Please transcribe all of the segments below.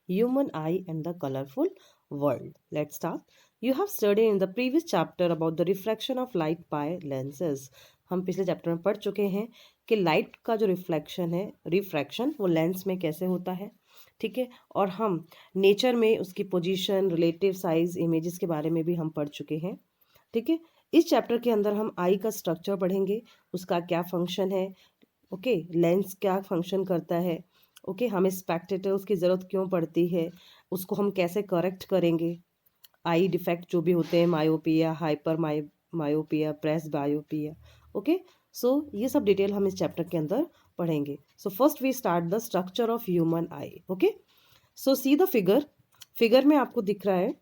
human eye and the colorful world. Let's start. You have studied in the previous chapter about the refraction of light by lenses. हम पिछले chapter में पढ़ चुके हैं कि light का जो रिफ्लेक्शन है, रिफ्रैक्शन, वो लेंस में कैसे होता है, ठीक है। और हम नेचर में उसकी पोजीशन, रिलेटिव साइज, इमेजेस के बारे में भी हम पढ़ चुके हैं, ठीक है। इस चैप्टर के अंदर हम आई का स्ट्रक्चर पढ़ेंगे, उसका क्या फंक्शन है, ओके, लेंस क्या फंक्शन करता है, ओके, हमें स्पेक्टेटर्स की ज़रूरत क्यों पड़ती है, उसको हम कैसे करेक्ट करेंगे, आई डिफेक्ट जो भी होते हैं, myopia, hyper myopia, presbyopia, okay. So ये सब डिटेल हम इस चैप्टर के अंदर पढ़ेंगे। So first we start the structure of human eye, okay. So see the figure में आपको दिख रहा है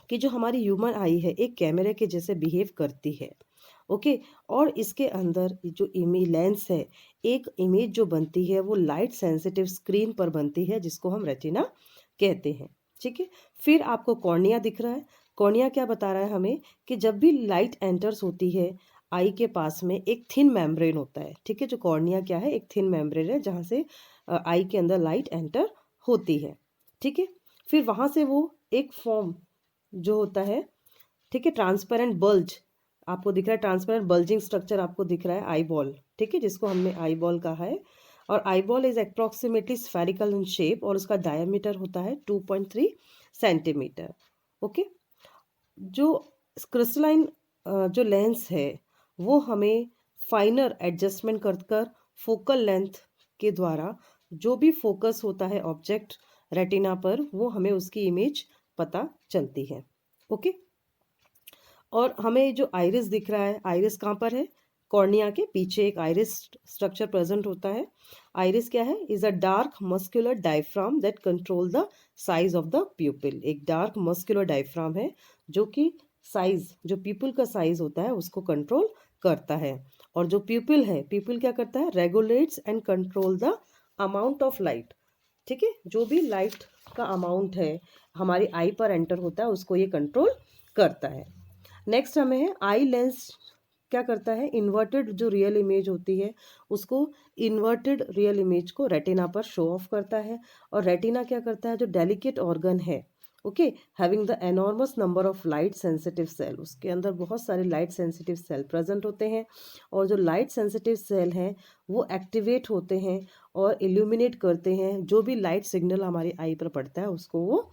कि जो हमारी ह्यूमन आई है एक कैमरे के जैसे बिहेव करती है, ओके। और इसके अंदर जो इमेज लेंस है, एक इमेज जो बनती है वो लाइट सेंसिटिव स्क्रीन पर बनती है जिसको हम रेटिना कहते हैं, ठीक है। फिर आपको कॉर्निया दिख रहा है। कॉर्निया क्या बता रहा है हमें कि जब भी लाइट एंटर्स होती है आई के पास में एक थिन मेम्ब्रेन होता है, ठीक है। जो कॉर्निया क्या है, एक थिन मेम्ब्रेन है जहाँ से आई के अंदर लाइट एंटर होती है, ठीक है। फिर वहाँ से वो एक फॉर्म जो होता है, ठीक है, ट्रांसपेरेंट बल्ज आपको दिख रहा है, ट्रांसपेरेंट बल्जिंग स्ट्रक्चर आपको दिख रहा है, आई बॉल, ठीक है, जिसको हमने आई बॉल कहा है। और eye ball is approximately spherical in shape और उसका डायमीटर होता है 2.3 सेंटीमीटर, ओके। जो क्रिस्टलाइन जो लेंस है वो हमें फाइनर एडजस्टमेंट कर कर फोकल लेंथ के द्वारा जो भी फोकस होता है ऑब्जेक्ट रेटिना पर, वो हमें उसकी इमेज पता चलती है, ओके। और हमें जो आइरिस दिख रहा है, आइरिस कहाँ पर है, कॉर्निया के पीछे एक आइरिस स्ट्रक्चर प्रेजेंट होता है। आइरिस क्या है, is a dark muscular diaphragm that control the size of the प्यूपिल। एक डार्क मस्कुलर डायफ्राम है जो कि साइज, जो प्यूपिल का साइज होता है उसको कंट्रोल करता है। और जो प्यूपिल है, प्यूपिल क्या करता है, regulates and control the amount of light, ठीक है। जो भी लाइट का अमाउंट है हमारी आई पर एंटर होता है उसको ये कंट्रोल करता है। नेक्स्ट हमें है आई लेंस क्या करता है, इन्वर्टेड जो रियल इमेज होती है उसको, इन्वर्टेड रियल इमेज को रेटिना पर शो ऑफ करता है। और रेटिना क्या करता है, जो डेलिकेट ऑर्गन है, okay, having the enormous number of light sensitive cell, उसके अंदर बहुत सारे लाइट सेंसिटिव सेल प्रेजेंट होते हैं। और जो लाइट सेंसिटिव सेल हैं वो एक्टिवेट होते हैं और इल्यूमिनेट करते हैं, जो भी लाइट सिग्नल हमारी आई पर पड़ता है उसको वो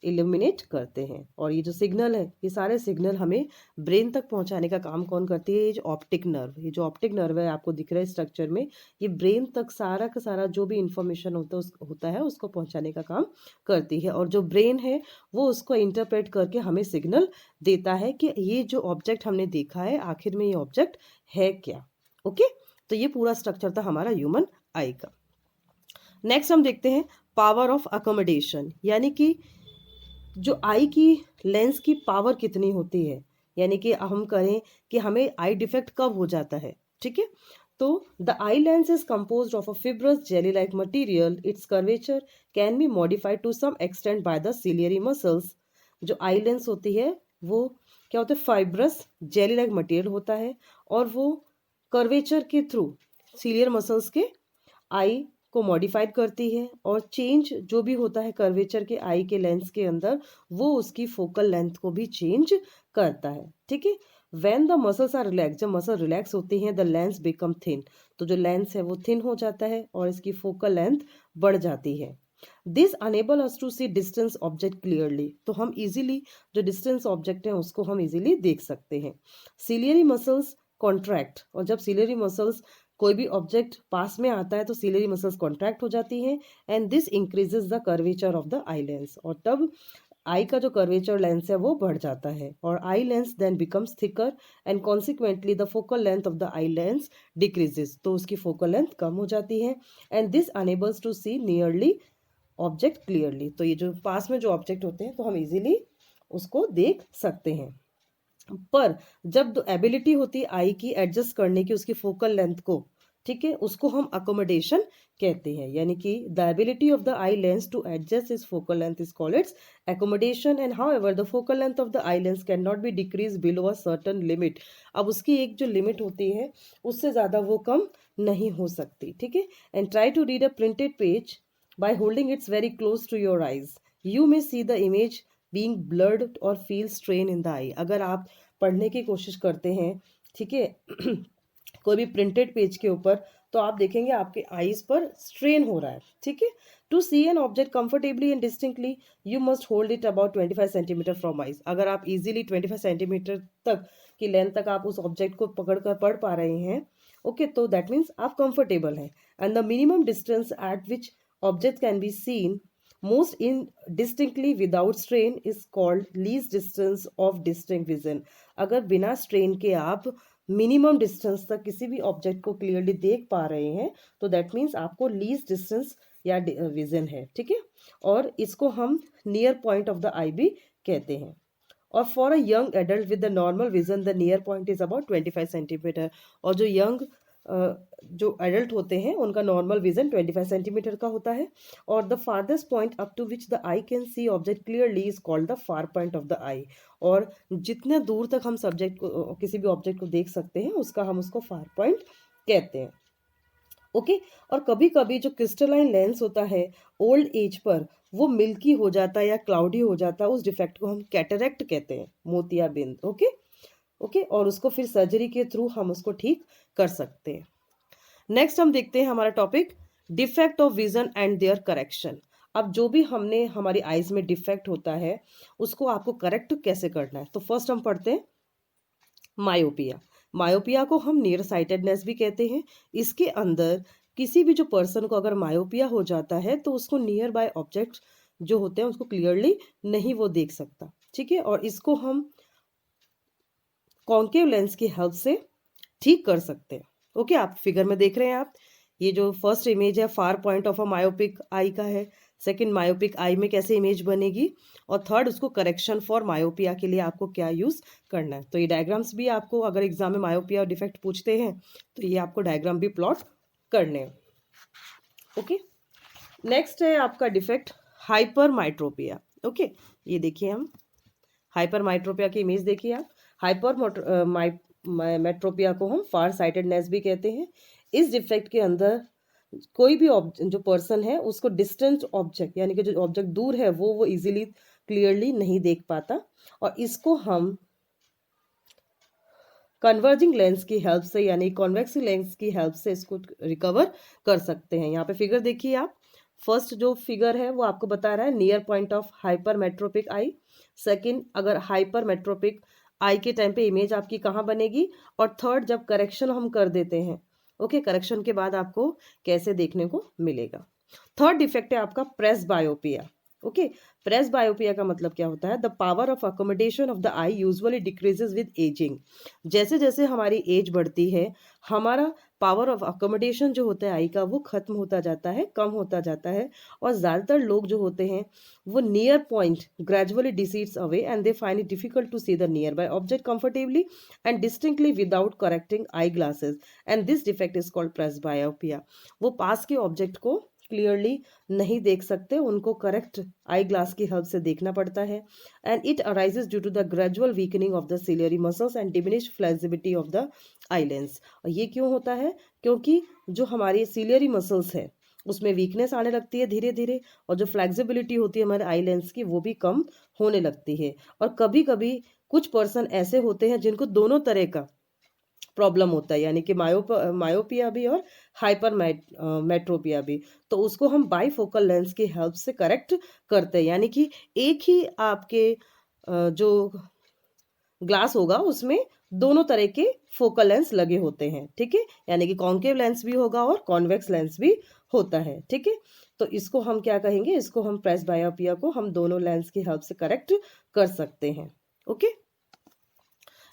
इल्यूमिनेट करते हैं। और ये जो सिग्नल है, ये सारे सिग्नल हमें ब्रेन तक पहुंचाने का काम कौन करती है, ये जो ऑप्टिक नर्व, ये जो ऑप्टिक नर्व है आपको दिख रहा है स्ट्रक्चर में, ये ब्रेन तक सारा का सारा जो भी इंफॉर्मेशन होता है उसको पहुंचाने का काम करती है। और जो ब्रेन है वो उसको इंटरप्रेट करके हमें सिग्नल देता है कि ये जो ऑब्जेक्ट हमने देखा है आखिर में ये ऑब्जेक्ट है क्या, ओके। तो ये पूरा स्ट्रक्चर था हमारा ह्यूमन आई का। नेक्स्ट हम देखते हैं पावर ऑफ अकोमोडेशन, यानी कि जो आई की लेंस की पावर कितनी होती है, यानी कि हम करें कि हमें आई डिफेक्ट कब हो जाता है, ठीक है। तो the eye lens is composed of a fibrous jelly like material, its curvature can be modified to some extent by the ciliary muscles. जो आई लेंस होती है वो क्या होता है, फाइब्रस जेली लाइक मटीरियल होता है और वो कर्वेचर के थ्रू सिलियर मसल्स के आई को मॉडिफाइड करती है। और चेंज जो भी होता है कर्वेचर के आई के लेंस के अंदर वो उसकी फोकल लेंथ को भी चेंज करता है, ठीक है। When the muscles are relax, जब मसल रिलैक्स होती हैं द लेंस बिकम थिन, तो जो लेंस है वो थिन हो जाता है और इसकी फोकल लेंथ बढ़ जाती है। This enable us to see distance object clearly, तो हम इजीली जो डिस्टेंस ऑब्जेक्ट है उसको हम इजीली देख सकते हैं। सिलियरी मसल्स कॉन्ट्रैक्ट, और जब सिलियरी मसल्स कोई भी ऑब्जेक्ट पास में आता है तो सिलियरी मसल्स कॉन्ट्रैक्ट हो जाती हैं and this increases the curvature of the eye lens, और तब आई का जो कर्वेचर लेंस है वो बढ़ जाता है और eye lens then becomes thicker and consequently the focal length of the eye lens decreases, तो उसकी फोकल लेंथ कम हो जाती है and this enables to see nearly object clearly, तो ये जो पास में जो ऑब्जेक्ट होते हैं तो हम इजीली उसको देख सकते हैं। पर जब एबिलिटी होती है आई की एडजस्ट करने की उसकी फोकल लेंथ को, ठीक है, उसको हम अकोमोडेशन कहते हैं, यानी कि the ability of the eye lens to adjust is focal length is called its accommodation and however the focal length of the eye lens can not be decrease below a certain limit. अब उसकी एक जो limit होती है उससे ज़्यादा वो कम नहीं हो सकती, ठीक है। And try to read a printed page By holding it very close to your eyes, you may see the image being blurred or feel strain in the eye. अगर आप पढ़ने की कोशिश करते हैं, ठीक है, कोई भी प्रिंटेड पेज के ऊपर, तो आप देखेंगे आपके आईज पर स्ट्रेन हो रहा है, ठीक है. To see an object comfortably and distinctly you must hold it about 25 centimetre from eyes. अगर आप इजीली 25 सेंटीमीटर तक की लेंथ तक आप उस ऑब्जेक्ट को पकड़ कर पढ़ पा रहे हैं, ओके, तो दैट मीन्स आप कंफर्टेबल हैं. And the minimum distance eight which object can be seen most indistinctly without strain is called least distance of distinct vision. अगर बिना स्ट्रेन के आप मिनिमम डिस्टेंस तक किसी भी ऑब्जेक्ट को क्लियरली देख पा रहे हैं, तो दैट मीन्स आपको लीस्ट डिस्टेंस या विजन है, ठीक है. और इसको हम नियर पॉइंट ऑफ द आई भी कहते हैं. और for a young adult with the normal vision the near point is about 25 centimetre. और जो यंग जो एडल्ट होते हैं उनका नॉर्मल विजन 25 सेंटीमीटर का होता है. और the farthest point up to which the eye can see object clearly is called the far point of the eye. और जितने दूर तक हम सब्जेक्ट को किसी भी ऑब्जेक्ट को देख सकते हैं उसका हम उसको फार पॉइंट कहते हैं, ओके. और कभी कभी जो क्रिस्टलाइन लेंस होता है ओल्ड एज पर वो मिल्की हो जाता है या क्लाउडी हो जाता है, उस डिफेक्ट को हम कैटरेक्ट कहते हैं, मोतियाबिंद, ओके. ओके, और उसको फिर सर्जरी के थ्रू हम उसको ठीक कर सकते हैं. नेक्स्ट हम देखते हैं हमारा topic defect of vision and their correction. अब जो भी हमने हमारी आईज में डिफेक्ट होता है उसको आपको करेक्ट कैसे करना है. तो फर्स्ट हम पढ़ते हैं मायोपिया. मायोपिया को हम नियर साइटेडनेस भी कहते हैं. इसके अंदर किसी भी जो पर्सन को अगर मायोपिया हो जाता है तो उसको नियर बाय ऑब्जेक्ट जो होते हैं उसको क्लियरली नहीं वो देख सकता, ठीक है. और इसको हम कॉन्केव लेंस की हेल्प से ठीक कर सकते हैं, ओके. आप फिगर में देख रहे हैं, आप ये जो फर्स्ट इमेज है फार point of a myopic eye का है. सेकंड मायोपिक आई में कैसे इमेज बनेगी, और थर्ड उसको करेक्शन फॉर मायोपिया के लिए आपको क्या यूज करना है. तो ये डायग्राम्स भी आपको अगर एग्जाम में मायोपिया डिफेक्ट पूछते हैं तो ये आपको डायग्राम भी प्लॉट करने हैं, ओके. नेक्स्ट है आपका डिफेक्ट हाइपरमाइट्रोपिया, ओके. ये देखिए हम हाइपरमाइट्रोपिया की इमेज देखिए आप. हाइपरमेट्रोपिया को हम फार साइटेडनेस भी कहते हैं. इस डिफेक्ट के अंदर कोई भी जो पर्सन है उसको डिस्टेंट ऑब्जेक्ट यानी कि जो ऑब्जेक्ट दूर है वो इजीली क्लियरली नहीं देख पाता. और इसको हम कन्वर्जिंग लेंस की हेल्प से यानी कॉन्वेक्स लेंस की हेल्प से इसको रिकवर कर सकते हैं. यहाँ पे फिगर देखिए आप. फर्स्ट जो फिगर है वो आपको बता रहा है near point of hypermetropic I. Second, अगर हाइपरमेट्रोपिक आई के टाइम पे इमेज आपकी कहाँ बनेगी. और थर्ड, जब करेक्शन हम कर देते हैं, ओके, करेक्शन के बाद आपको कैसे देखने को मिलेगा. थर्ड डिफेक्ट है आपका प्रेस बायोपिया, ओके. प्रेस बायोपिया का मतलब क्या होता है, the power of accommodation of the I usually decreases with ageing. जैसे जैसे हमारी एज बढ़ती है हमारा पावर ऑफ अकोमोडेशन जो होता है आई का वो खत्म होता जाता है, कम होता जाता है. और ज़्यादातर लोग जो होते हैं वो near point gradually recedes away and they find it difficult to see the nearby object comfortably and distinctly without correcting eye glasses. And this defect is called presbyopia. वो पास के ऑब्जेक्ट को clearly नहीं देख सकते, उनको correct eye glass की help से देखना पड़ता है. And it arises due to the gradual weakening of the ciliary muscles and diminish flexibility of the eye lens. और ये क्यों होता है, क्योंकि जो हमारी सिलियरी मसल्स है उसमें वीकनेस आने लगती है धीरे धीरे, और जो फ्लेक्सिबिलिटी होती है हमारे आई लेंस की वो भी कम होने लगती है. और कभी कभी कुछ पर्सन ऐसे होते हैं जिनको दोनों तरह का प्रॉब्लम होता है यानी कि मायोपिया भी और हाइपरमेट्रोपिया भी. तो उसको हम बाईफोकल लेंस की हेल्प से करेक्ट करते हैं. यानी कि एक ही आपके जो ग्लास होगा उसमें दोनों तरह के फोकल लेंस लगे होते हैं, ठीक है. यानी कि कॉन्केव लेंस भी होगा और कॉन्वेक्स लेंस भी होता है, ठीक है. तो इसको हम क्या कहेंगे, इसको हम प्रेस बायोपिया को हम दोनों लेंस की हेल्प से करेक्ट कर सकते हैं, ओके.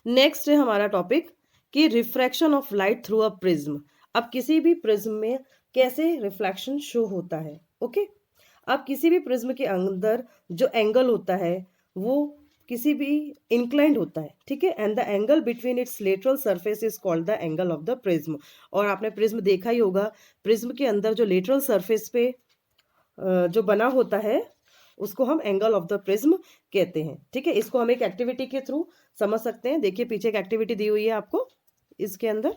नेक्स्ट है हमारा टॉपिक कि refraction of light through a prism. अब किसी भी प्रिज्म में कैसे रिफ्लेक्शन शो होता है, ओके. अब किसी भी प्रिज्म के अंदर जो एंगल होता है वो किसी भी इंक्लाइंड होता है, ठीक है. And the angle between its lateral surface is called the angle of the prism. और आपने प्रिज्म देखा ही होगा, प्रिज्म के अंदर जो लेटरल सरफेस पे जो बना होता है उसको हम एंगल ऑफ द प्रिज्म कहते हैं, ठीक है. इसको हम एक एक्टिविटी के थ्रू समझ सकते हैं. देखिए पीछे एक एक्टिविटी दी हुई है आपको, इसके अंदर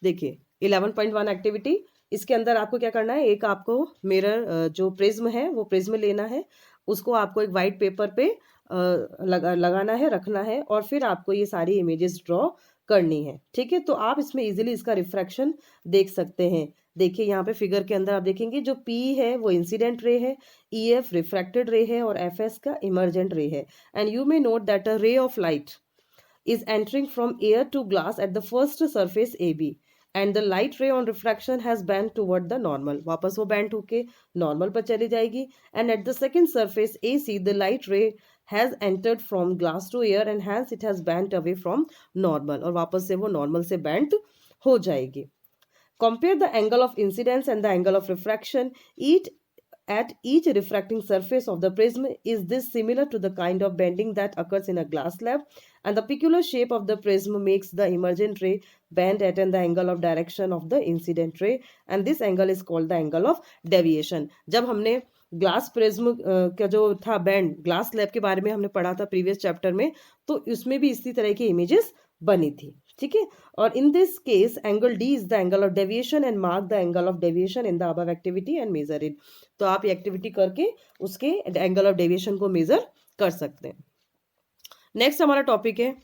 देखिए 11.1 एक्टिविटी. इसके अंदर आपको क्या करना है, एक आपको मिरर जो प्रिज्म है वो प्रिज्म लेना है, उसको आपको एक वाइट पेपर पे लगाना है, रखना है, और फिर आपको ये सारी इमेजेस ड्रॉ करनी है। ठीक है, तो आप इसमें इजीली इसका रिफ्रैक्शन देख सकते हैं। देखिए यहाँ पे फिगर के अंदर आप देखेंगे जो P है वो इंसिडेंट रे है, EF रिफ्रैक्टेड रे है और FS का इमर्जेंट रे है। And you may note that a ray of light is entering from air to glass at the first surface AB and the light ray on refraction has bent toward the normal. वापस वो bent होके normal पर चली जाएगी and at the second surface AC the light ray has entered from glass to air and hence it has bent away from normal और वापस से वो normal से bent हो जाएगी. Compare the angle of incidence and the angle of refraction. At each refracting surface of the prism is this similar to the kind of bending that occurs in a glass slab, and the peculiar shape of the prism makes the emergent ray bend at the angle of direction of the incident ray, and this angle is called the angle of deviation. जब हमने glass prism का जो था band glass slab के बारे में हमने पढ़ा था प्रीवियस चैप्टर में, तो उसमें भी इसी तरह की इमेजेस बनी थी. ठीक है, और in this case angle D is the angle of deviation and mark the angle of deviation in the above activity and measure it. तो आप ये एक्टिविटी करके उसके एंगल ऑफ डेविएशन को मेजर कर सकते हैं. नेक्स्ट हमारा टॉपिक है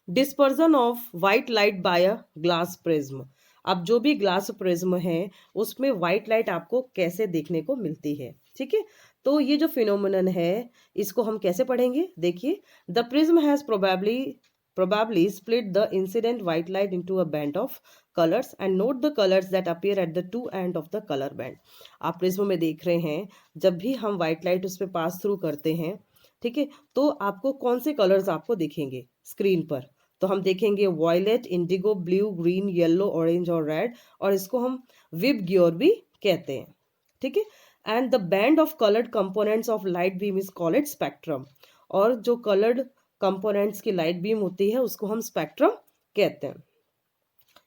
dispersion of white light by a glass prism. अब जो भी ग्लास प्रिज्म है उसमें व्हाइट लाइट आपको कैसे देखने को मिलती है. ठीक है, तो ये जो फिनोमिनन है इसको हम कैसे पढ़ेंगे. देखिए, the prism has probably split the incident white light into a band of colors and note the colors that appear at the two end of the color band. आप प्रिज्म में देख रहे हैं जब भी हम व्हाइट लाइट उस पर पास थ्रू करते हैं, ठीक है, तो आपको कौन से कलर्स आपको दिखेंगे स्क्रीन पर. तो हम देखेंगे violet, indigo, blue, green, yellow, orange और रेड, और इसको हम विब ग्योर भी कहते हैं. ठीक है, and the band of coloured components of light beam is called spectrum. और जो कलर्ड कंपोनेंट्स की लाइट बीम होती है उसको हम स्पेक्ट्रम कहते हैं.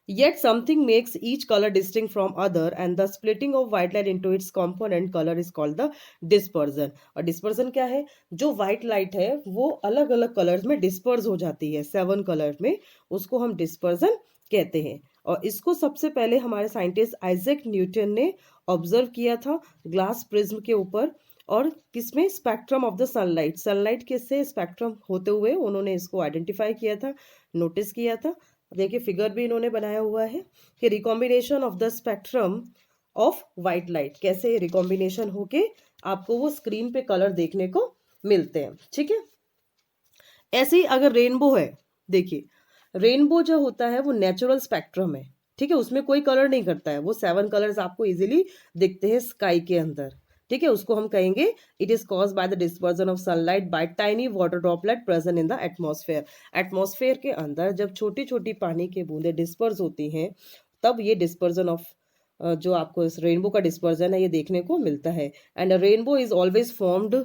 Yet something makes each color distinct from other and the splitting of white light into its component color is called the dispersion. और dispersion क्या है, जो white light है वो अलग अलग कलर्स में डिस्पर्स हो जाती है 7 कलर में, उसको हम डिस्पर्जन कहते हैं. और इसको सबसे पहले हमारे साइंटिस्ट आइजैक न्यूटन ने ऑब्जर्व किया था ग्लास प्रिज्म के ऊपर. और किसमें, spectrum of the sunlight. Sunlight किससे स्पेक्ट्रम होते हुए उन्होंने इसको आइडेंटिफाई किया था, नोटिस किया था. देखिए फिगर भी इन्होंने बनाया हुआ है कि recombination of the spectrum of white light, कैसे रिकॉम्बिनेशन होके आपको वो स्क्रीन पे कलर देखने को मिलते हैं. ठीक है, ऐसे ही अगर रेनबो है, देखिए रेनबो जो होता है वो नेचुरल स्पेक्ट्रम है. ठीक है, उसमें कोई कलर नहीं करता है, वो 7 कलर्स आपको इजीली दिखते हैं स्काई के अंदर. ठीक है, उसको हम कहेंगे it is cause by the dispersion of sunlight bye tiny water droplet present in the atmosphere. Atmosphere के अंदर जब छोटी छोटी पानी की बूंदें डिस्पर्स होती हैं तब ये डिस्पर्जन ऑफ जो आपको इस रेनबो का डिस्पर्जन है ये देखने को मिलता है. And rainbow is always formed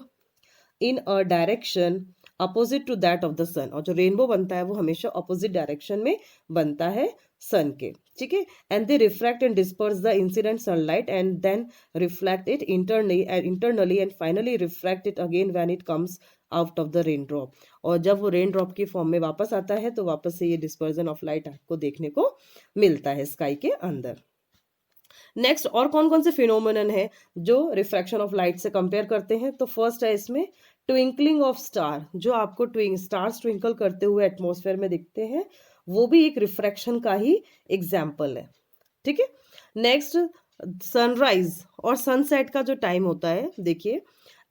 in a direction opposite to that of the sun. और जो रेनबो बनता है वो हमेशा अपोजिट डायरेक्शन में बनता है सन के. ठीक है, and they refract and disperse the incident sunlight and then reflect it internally and finally refract it again when it comes out of the rain drop. और जब वो रेन ड्रॉप की फॉर्म में वापस आता है तो वापस से ये डिस्पर्जन ऑफ लाइट आपको देखने को मिलता है स्काई के अंदर. नेक्स्ट और कौन कौन से फिनोमिनन है जो रिफ्रैक्शन ऑफ लाइट से कंपेयर करते हैं. तो फर्स्ट है इसमें ट्विंकलिंग ऑफ स्टार. जो आपको स्टार्स ट्विंकल करते हुए एटमॉस्फेयर में दिखते हैं वो भी एक रिफ्रैक्शन का ही एग्जाम्पल है. ठीक है, नेक्स्ट सनराइज और सनसेट का जो टाइम होता है, देखिए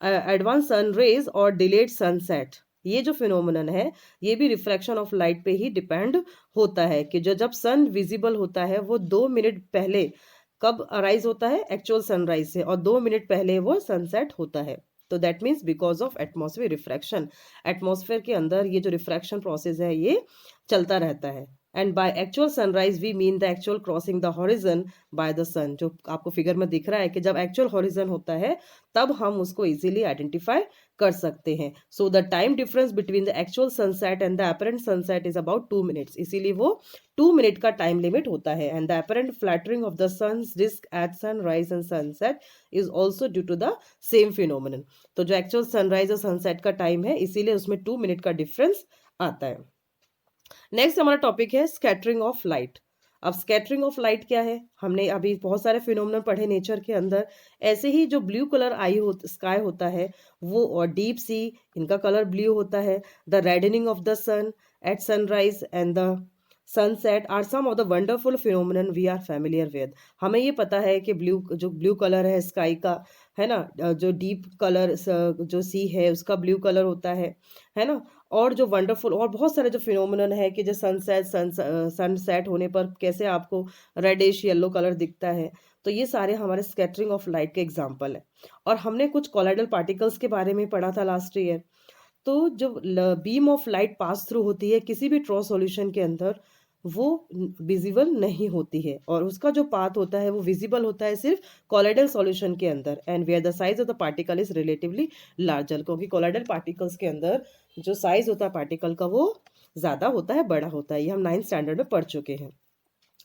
एडवांस सन रेज और डिलेड सनसेट, ये जो फिनोमिनन है ये भी रिफ्रैक्शन ऑफ लाइट पे ही डिपेंड होता है कि जो जब सन विजिबल होता है वो 2 मिनट पहले कब अराइज होता है, एक्चुअल सनराइज से, और 2 मिनट पहले वो सनसेट होता है. तो that means because of atmosphere refraction. Atmosphere के अंदर ये जो रिफ्रैक्शन प्रोसेस है ये चलता रहता है. And by actual sunrise we mean the actual crossing the horizon by the sun. जो आपको फिगर में दिख रहा है कि जब एक्चुअल हॉरिजन होता है तब हम उसको इजीली आइडेंटिफाई कर सकते हैं. So the time difference between the actual sunset and the apparent sunset is about 2 minutes. इसीलिए वो 2 मिनट का टाइम लिमिट होता है. And the apparent flattering of the sun's disc at sunrise and sunset is also due to the same phenomenon. तो जो actual sunrise और sunset का time है इसीलिए उसमें 2 मिनट का डिफरेंस आता है. नेक्स्ट हमारा टॉपिक है स्कैटरिंग ऑफ लाइट. अब स्कैटरिंग ऑफ लाइट क्या है, हमने अभी बहुत सारे फिनोमेनन पढ़े नेचर के अंदर। ऐसे ही जो ब्लू कलर स्काई होता है वो, और डीप सी, इनका कलर ब्लू होता है। The reddening of the sun at sunrise and the sunset are some of the wonderful phenomenon we are familiar with. हमें ये पता है कि जो ब्लू कलर है स्काई का, है ना, जो डीप कलर जो सी है उसका ब्लू कलर होता है ना। और जो वंडरफुल और बहुत सारे जो फिनोमेनन है कि जो सनसेट होने पर कैसे आपको रेडिश येलो कलर दिखता है, तो ये सारे हमारे स्कैटरिंग ऑफ लाइट के एग्जाम्पल है। और हमने कुछ कोलाइडल पार्टिकल्स के बारे में पढ़ा था लास्ट ईयर। तो जब beam of light pass through होती है किसी भी ट्रॉ सॉल्यूशन के अंदर, वो विजिबल नहीं होती है, और उसका जो पाथ होता है वो विजिबल होता है सिर्फ कोलाइडल सॉल्यूशन के अंदर, and where the size of the particle is relatively larger, क्योंकि कोलाइडल पार्टिकल्स के अंदर जो साइज होता है पार्टिकल का वो ज़्यादा होता है, बड़ा होता है। ये हम 9th स्टैंडर्ड में पढ़ चुके हैं।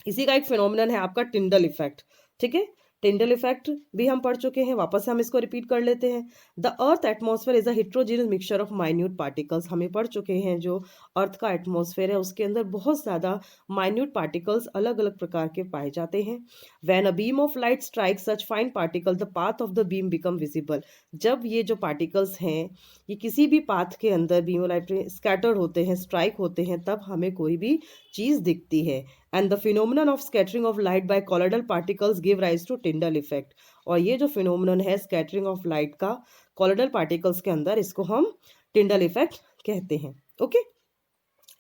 इसी का एक फिनोमिनन है आपका टिंडल इफेक्ट। ठीक है, टिंडल इफेक्ट भी हम पढ़ चुके हैं, वापस से हम इसको रिपीट कर लेते हैं। The earth atmosphere is a heterogeneous mixture of minute particles. हमें पढ़ चुके हैं जो अर्थ का एटमॉस्फेयर है उसके अंदर बहुत ज़्यादा माइन्यूट पार्टिकल्स अलग अलग प्रकार के पाए जाते हैं। When a beam of light strike such fine particle the path of the beam become visible. जब ये जो पार्टिकल्स हैं ये किसी भी पाथ के अंदर बीम ऑफ लाइट में स्कैटर्ड होते हैं, स्ट्राइक होते हैं, तब हमें कोई भी चीज़ दिखती है। And the phenomenon of scattering of light by colloidal particles give rise to Tyndall effect. और ये जो फिनोमिनन है स्कैटरिंग ऑफ लाइट का कोलॉइडल पार्टिकल्स के अंदर, इसको हम टिंडल इफेक्ट कहते हैं। ओके,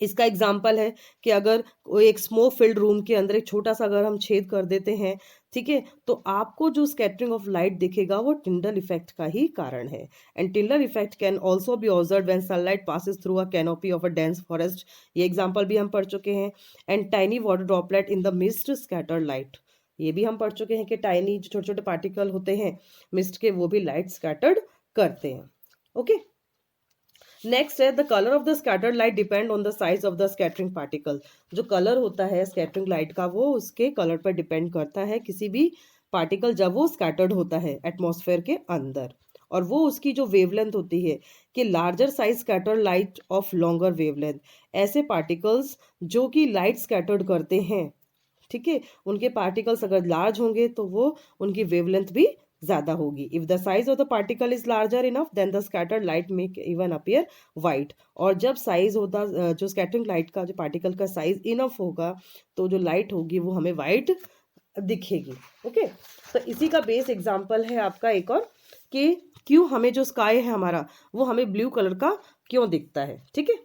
इसका एग्जाम्पल है कि अगर कोई एक स्मोक फिल्ड रूम के अंदर एक छोटा सा अगर हम छेद कर देते हैं, ठीक है, तो आपको जो स्कैटरिंग ऑफ लाइट दिखेगा वो टिंडल इफेक्ट का ही कारण है। And Tyndall effect can also be observe when sunlight passes through a canopy of a dense forest. ये एग्जाम्पल भी हम पढ़ चुके हैं। And tiny water droplet in the mist scattered light. ये भी हम पढ़ चुके हैं कि टाइनी जो छोटे छोटे पार्टिकल होते हैं मिस्ट के, वो भी लाइट स्कैटर्ड करते हैं। ओके, नेक्स्ट है the colour of the scattered light depend on the size of the scattering particle. जो कलर होता है स्कैटरिंग लाइट का वो उसके कलर पर डिपेंड करता है किसी भी पार्टिकल जब वो स्कैटर्ड होता है एटमॉस्फेयर के अंदर। और वो उसकी जो वेवलेंथ होती है कि larger size scattered light of longer wavelength. ऐसे पार्टिकल्स जो कि लाइट स्कैटर्ड करते हैं, ठीक है, उनके पार्टिकल्स अगर लार्ज होंगे तो वो उनकी वेवलेंथ भी ज़्यादा होगी। If the size of the particle is larger enough then the scattered light make even appear white. और जब साइज होता जो स्कैटरिंग लाइट का जो पार्टिकल का साइज इनफ होगा तो जो लाइट होगी वो हमें वाइट दिखेगी। ओके, तो इसी का बेस एग्जाम्पल है आपका एक और, कि क्यों हमें जो स्काई है हमारा वो हमें ब्लू कलर का क्यों दिखता है। ठीक है,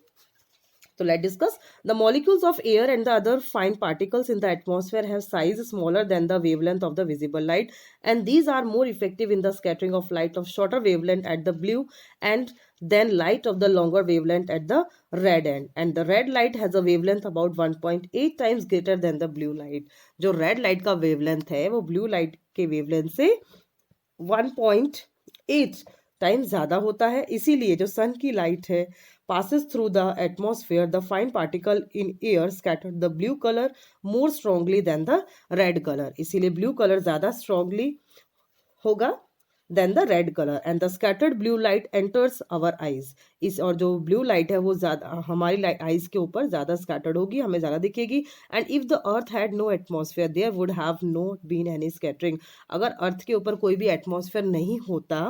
so let's discuss. The molecules of air and the other fine particles in the atmosphere have size smaller than the wavelength of the visible light, and these are more effective in the scattering of light of shorter wavelength at the blue and then light of the longer wavelength at the red end. And the red light has a wavelength about 1.8 times greater than the blue light. जो red light का wavelength है वो blue light के wavelength से 1.8 times ज़्यादा होता है। इसीलिए जो सन की लाइट है passes through the atmosphere, the fine particle in air scattered the blue color more strongly than the red color. इसीलिए blue color ज़्यादा strongly होगा than the red color, and the scattered blue light enters our eyes. इस और जो blue light है वो ज़्यादा हमारी eyes के ऊपर ज़्यादा scattered होगी, हमें ज़्यादा दिखेगी। And if the earth had no atmosphere there would have not been any scattering. अगर अर्थ के ऊपर कोई भी एटमॉस्फेयर नहीं होता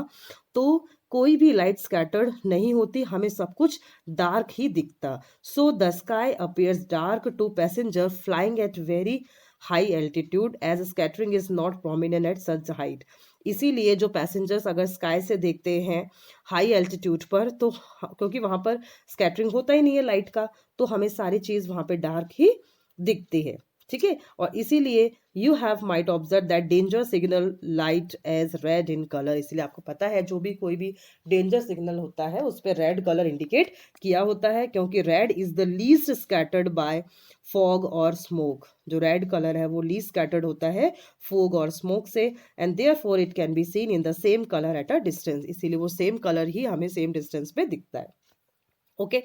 तो कोई भी लाइट स्कैटर्ड नहीं होती, हमें सब कुछ डार्क ही दिखता। So the sky appears dark to passenger flying at very high altitude as scattering is not prominent at such height. इसीलिए जो पैसेंजर्स अगर स्काई से देखते हैं हाई एल्टीट्यूड पर, तो क्योंकि वहाँ पर स्कैटरिंग होता ही नहीं है लाइट का, तो हमें सारी चीज़ वहाँ पे डार्क ही दिखती है। ठीक है, और इसीलिए you have might observe that danger signal light as red in colour. इसलिए आपको पता है जो भी कोई भी डेंजर सिग्नल होता है उस पर रेड कलर इंडिकेट किया होता है, क्योंकि red is the least scattered by fog और स्मोक। जो रेड कलर है वो लीस्ट स्कैटर्ड होता है फॉग और स्मोक से, and therefore it can be seen in the same colour at a distance. इसीलिए वो सेम कलर ही हमें सेम डिस्टेंस पे दिखता है। Okay,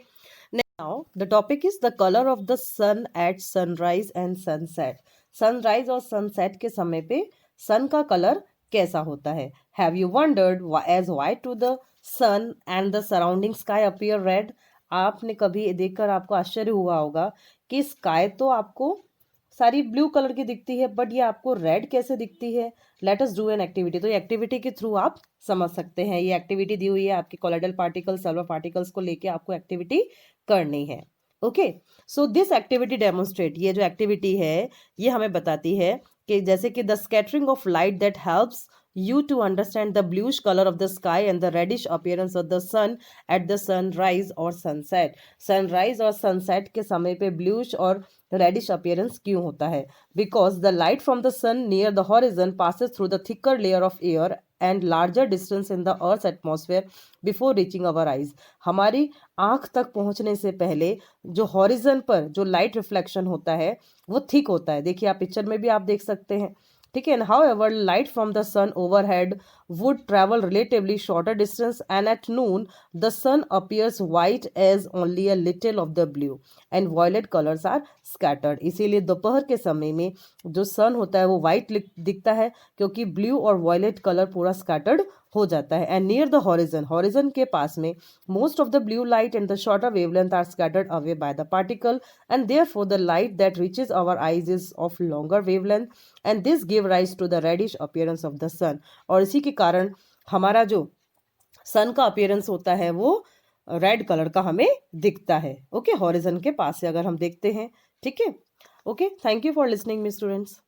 now the topic is the color of the sun at sunrise and sunset. Sunrise और sunset के समय पे सन का कलर कैसा होता है? Have you wondered as why to the sun and the surrounding sky appear red? आपने कभी देखकर आपको आश्चर्य हुआ होगा कि स्काई तो आपको सारी ब्लू कलर की दिखती है, बट ये आपको रेड कैसे दिखती है? Let us do an activity. तो ये एक्टिविटी के थ्रू आप समझ सकते हैं। ये एक्टिविटी दी हुई है आपकी कोलोइडल पार्टिकल, सल्फर पार्टिकल्स को लेके आपको एक्टिविटी करनी है। Okay, so this activity demonstrate, ये जो एक्टिविटी है ये हमें बताती है कि जैसे कि the scattering of light that helps you to understand the bluish color of the sky and the reddish appearance of the sun at the sunrise or sunset। Sunrise और सनसेट के समय पे ब्लूइश और रेडिश अपीयरेंस क्यों होता है? Because the light from the sun near the horizon passes through the thicker layer of air and larger distance in the earth atmosphere before reaching our eyes. हमारी आंख तक पहुंचने से पहले जो हॉरिजन पर जो लाइट रिफ्लेक्शन होता है वो थिक होता है। देखिए आप पिक्चर में भी आप देख सकते हैं, ठीक है। However, light from the sun overhead would travel relatively shorter distance, and at noon the sun appears white as only a little of the blue and violet colors are scattered। इसीलिए दोपहर के समय में जो सन होता है वो वाइट दिखता है क्योंकि ब्लू और वॉयलेट कलर पूरा स्कैटर्ड हो जाता है। And near the horizon, horizon के पास में most of the blue light and the shorter wavelength are scattered away by the particle and therefore the light that reaches our eyes is of longer wavelength and this give rise to the reddish appearance of the sun. और इसी के कारण हमारा जो सन का appearance होता है वो रेड कलर का हमें दिखता है। ओके, हॉरिजन के पास से अगर हम देखते हैं, ठीक है। Okay, thank you for listening me students.